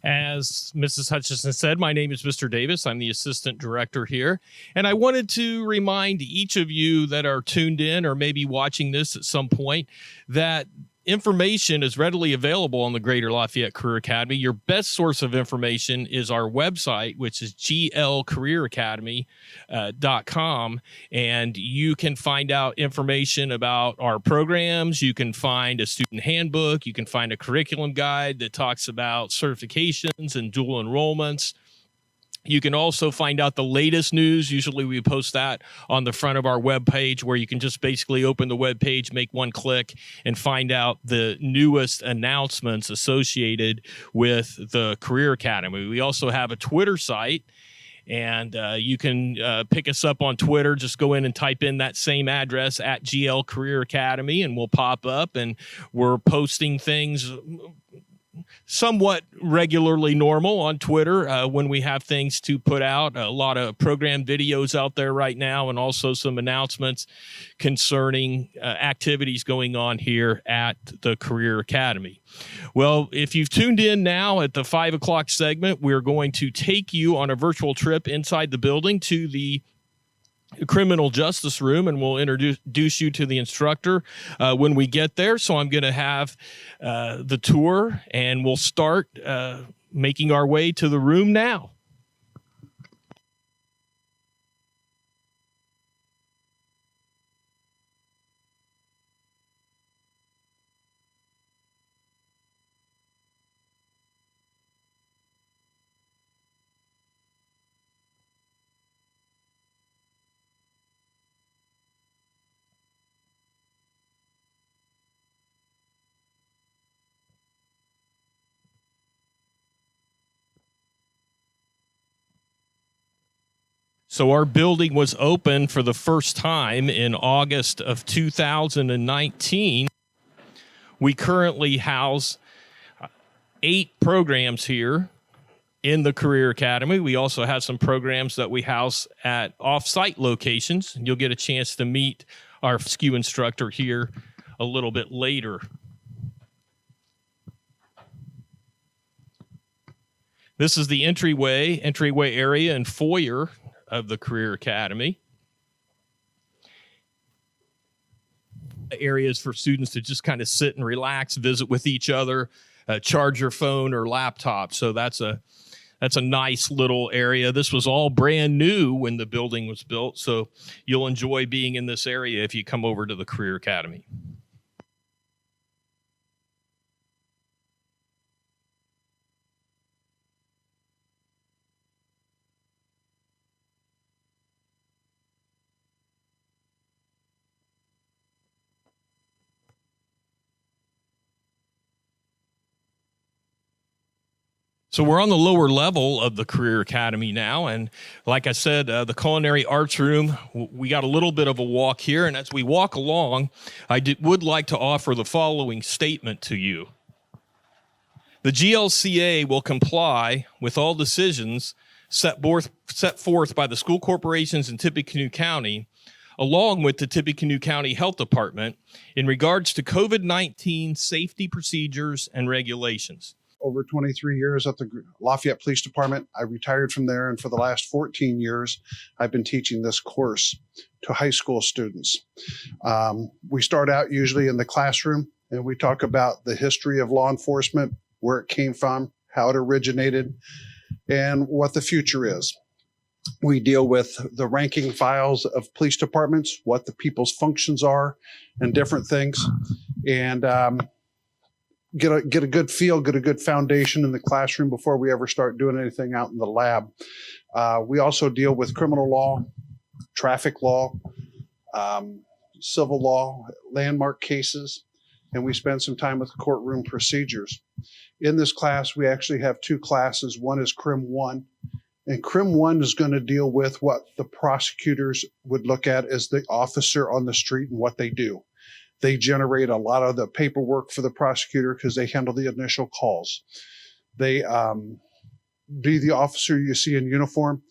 As Mrs. Hutchison said, my name is Mr. Davis. I'm the assistant director here. And I wanted to remind each of you that are tuned in or maybe watching this at some point that information is readily available on the Greater Lafayette Career Academy. Your best source of information is our website, which is glcareeracademy.com. And you can find out information about our programs. You can find a student handbook. You can find a curriculum guide that talks about certifications and dual enrollments. You can also find out the latest news. Usually we post that on the front of our webpage, where you can just basically open the webpage, make one click, and find out the newest announcements associated with the Career Academy. We also have a Twitter site, and you can pick us up on Twitter. Just go in and type in that same address at GL Career Academy, and we'll pop up. And we're posting things somewhat regularly normal on Twitter when we have things to put out. A lot of program videos out there right now, and also some announcements concerning activities going on here at the Career Academy. Well, if you've tuned in now at the 5 o'clock segment, we're going to take you on a virtual trip inside the building to the criminal justice room, and we'll introduce you to the instructor when we get there. So I'm going to have the tour, and we'll start making our way to the room now. So our building was open for the first time in August of 2019. We currently house 8 programs here in the Career Academy. We also have some programs that we house at off-site locations. You'll get a chance to meet our SKU instructor here a little bit later. This is the entryway area and foyer of the Career Academy. Areas for students to just kind of sit and relax, visit with each other, charge your phone or laptop. So that's a nice little area. This was all brand new when the building was built, so you'll enjoy being in this area if you come over to the Career Academy. So we're on the lower level of the Career Academy now, and like I said, the Culinary Arts Room, we got a little bit of a walk here, and as we walk along, I would like to offer the following statement to you. The GLCA will comply with all decisions set forth by the school corporations in Tippecanoe County, along with the Tippecanoe County Health Department, in regards to COVID-19 safety procedures and regulations. Over 23 years at the Lafayette Police Department. I retired from there, and for the last 14 years, I've been teaching this course to high school students. We start out usually in the classroom, and we talk about the history of law enforcement, where it came from, how it originated, and what the future is. We deal with the ranking files of police departments, what the people's functions are, and different things. And get a good feel, get a good foundation in the classroom before we ever start doing anything out in the lab. We also deal with criminal law, traffic law, civil law, landmark cases, and we spend some time with courtroom procedures. In this class, we actually have 2 classes. One is Crim 1, and Crim 1 is going to deal with what the prosecutors would look at as the officer on the street and what they do. They generate a lot of the paperwork for the prosecutor because they handle the initial calls. They be the officer you see in uniform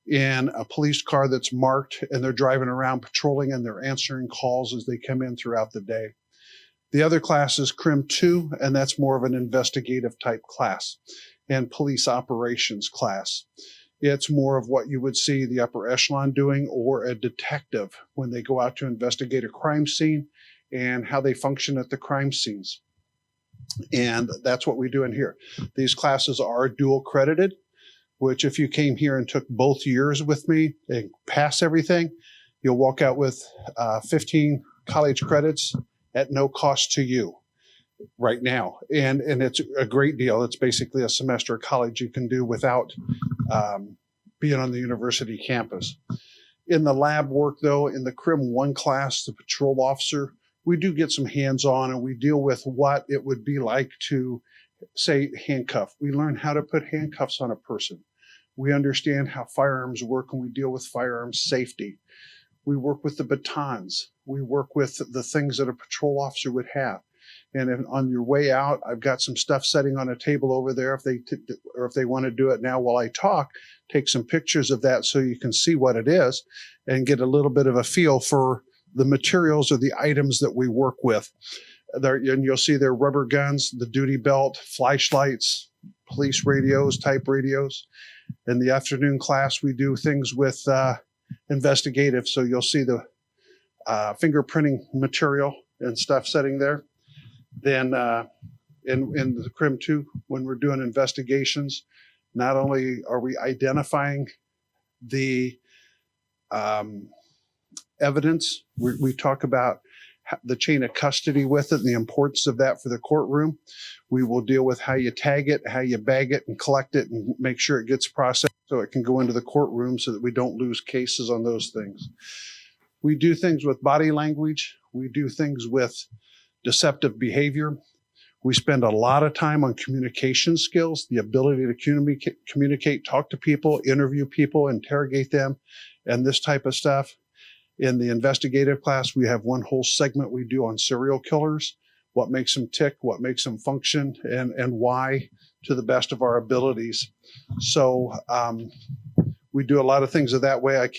in a police car that's marked, and they're driving around patrolling, and they're answering calls as they come in throughout the day. The other class is Crim 2, and that's more of an investigative type class. and police operations class. It's more of what you would see the upper echelon doing, or a detective when they go out to investigate a crime scene and how they function at the crime scenes. And that's what we do in here. These classes are dual credited, which if you came here and took both years with me and pass everything, you'll walk out with 15 college credits at no cost to you right now. And it's a great deal. It's basically a semester of college you can do without being on the university campus. In the lab work, though, in the CRIM 1 class, the patrol officer, we do get some hands-on, and we deal with what it would be like to, say, handcuff. We learn how to put handcuffs on a person. We understand how firearms work, and we deal with firearms safety. We work with the batons. We work with the things that a patrol officer would have. And if, on your way out, I've got some stuff sitting on a table over there. If they want to do it now while I talk, take some pictures of that so you can see what it is and get a little bit of a feel for the materials or the items that we work with. There, and you'll see their rubber guns, the duty belt, flashlights, police radios, type radios. In the afternoon class, we do things with investigative. So you'll see the fingerprinting material and stuff sitting there. Then in the CRIM 2, when we're doing investigations, not only are we identifying the evidence, we talk about the chain of custody with it and the importance of that for the courtroom. We will deal with how you tag it, how you bag it and collect it and make sure it gets processed so it can go into the courtroom so that we don't lose cases on those things. We do things with body language. We do things with deceptive behavior. We spend a lot of time on communication skills, the ability to communicate, talk to people, interview people, interrogate them, and this type of stuff. In the investigative class, we have one whole segment we do on serial killers, what makes them tick, what makes them function, and why, to the best of our abilities. So we do a lot of things that way. I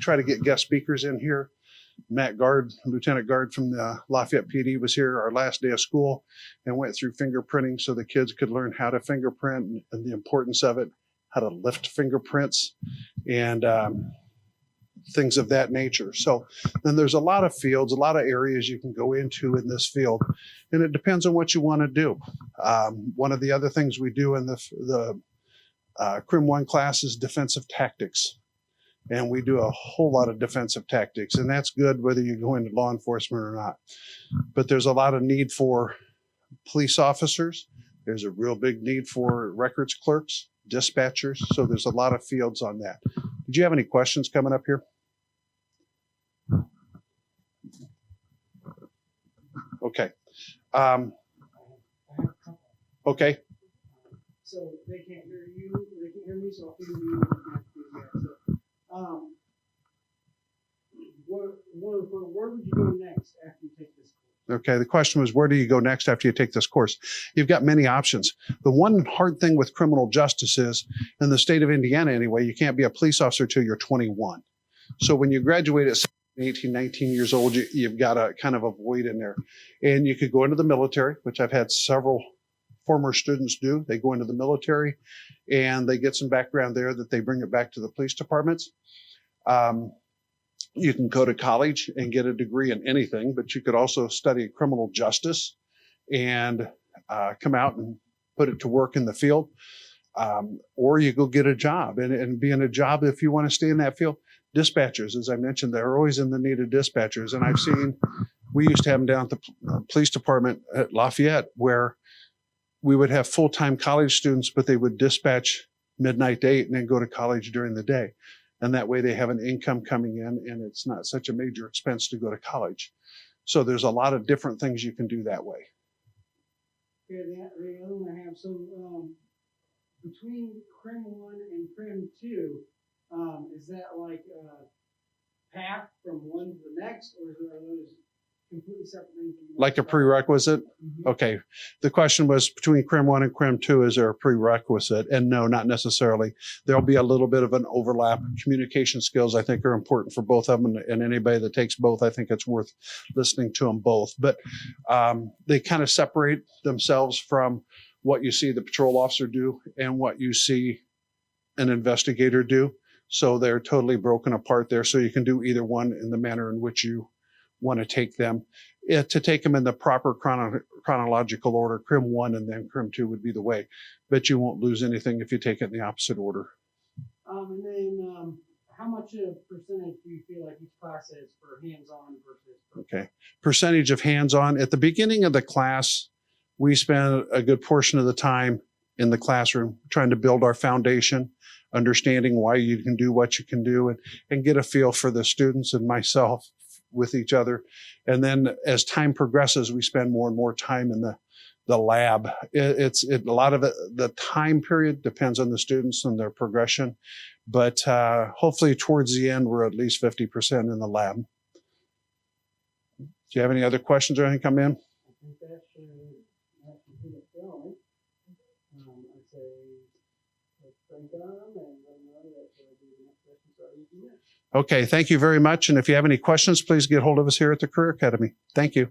try to get guest speakers in here. Matt Guard, Lieutenant Guard from the Lafayette PD, was here our last day of school and went through fingerprinting so the kids could learn how to fingerprint and the importance of it, how to lift fingerprints, and things of that nature. So then there's a lot of fields, a lot of areas you can go into in this field, and it depends on what you want to do. One of the other things we do in the CRIM 1 class is defensive tactics. And we do a whole lot of defensive tactics, and that's good whether you go into law enforcement or not. But there's a lot of need for police officers. There's a real big need for records clerks, dispatchers. So there's a lot of fields on that. Did you have any questions coming up here? Okay. Okay. So they can't hear you, they can't hear me, so I'll hear you. Where would you go next after you take this course? Okay, the question was, where do you go next after you take this course? You've got many options. The one hard thing with criminal justice is, in the state of Indiana anyway, you can't be a police officer till you're 21. So when you graduate at 18, 19 years old, you've got a kind of a void in there. And you could go into the military, which I've had several former students do. They go into the military and they get some background there that they bring it back to the police departments. You can go to college and get a degree in anything, but you could also study criminal justice and come out and put it to work in the field. Or you go get a job and be in a job if you want to stay in that field. Dispatchers, as I mentioned, they're always in the need of dispatchers. And I've seen, we used to have them down at the police department at Lafayette, where we would have full-time college students, but they would dispatch midnight to 8 and then go to college during the day. And that way they have an income coming in, and it's not such a major expense to go to college. So there's a lot of different things you can do that way. Okay, the other one I have, so between CRIM 1 and CRIM 2, is that like a path from one to the next, or are those completely separate things? Like a prerequisite? Mm-hmm. Okay. The question was, between CRIM 1 and CRIM 2, is there a prerequisite? And no, not necessarily. There'll be a little bit of an overlap. Communication skills, I think, are important for both of them. And anybody that takes both, I think it's worth listening to them both. But they kind of separate themselves from what you see the patrol officer do and what you see an investigator do. So they're totally broken apart there. So you can do either one in the manner in which you want to take them. To take them in the proper chronological order, Crim 1 and then Crim 2 would be the way. But you won't lose anything if you take it in the opposite order. And then how much of percentage do you feel like each class is for hands-on versus? Okay. Percentage of hands-on. At the beginning of the class, we spend a good portion of the time in the classroom trying to build our foundation, understanding why you can do what you can do, and get a feel for the students and myself with each other. And then as time progresses, we spend more and more time in the lab. A lot of it, the time period depends on the students and their progression, but hopefully towards the end, we're at least 50% in the lab. Do you have any other questions or anything come in? I think that should keep it going. I'd say let's thank them and let them know that the next session starting in 2 minutes. Okay, thank you very much. And if you have any questions, please get hold of us here at the Career Academy. Thank you.